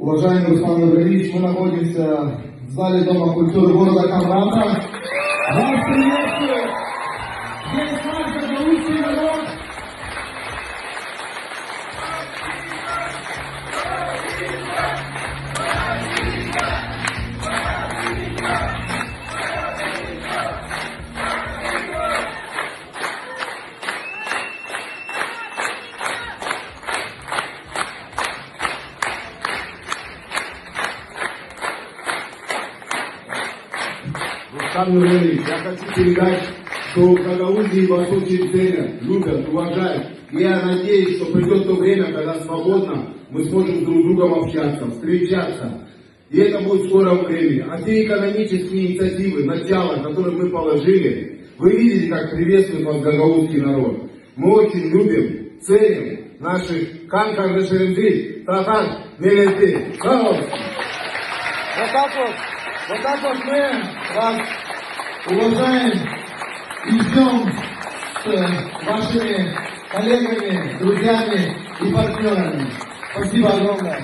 Уважаемый Руслан Ибрагимович, мы находимся в зале Дома культуры города Камрана. Вас приветствую! Здесь наш гагаузский народ! Руслан Ибрагимович, я хочу передать, что в Гагаузии вас очень ценят, любят, уважают. И я надеюсь, что придет то время, когда свободно мы сможем друг с другом общаться, встречаться. И это будет в скором времени. А те экономические инициативы, начало, которые мы положили, вы видите, как приветствует вас гагаузский народ. Мы очень любим, ценим наших канкар-решеренды, татар, меленты. Вот так вот мы вас уважаем и ждем с вашими коллегами, друзьями и партнерами. Спасибо огромное.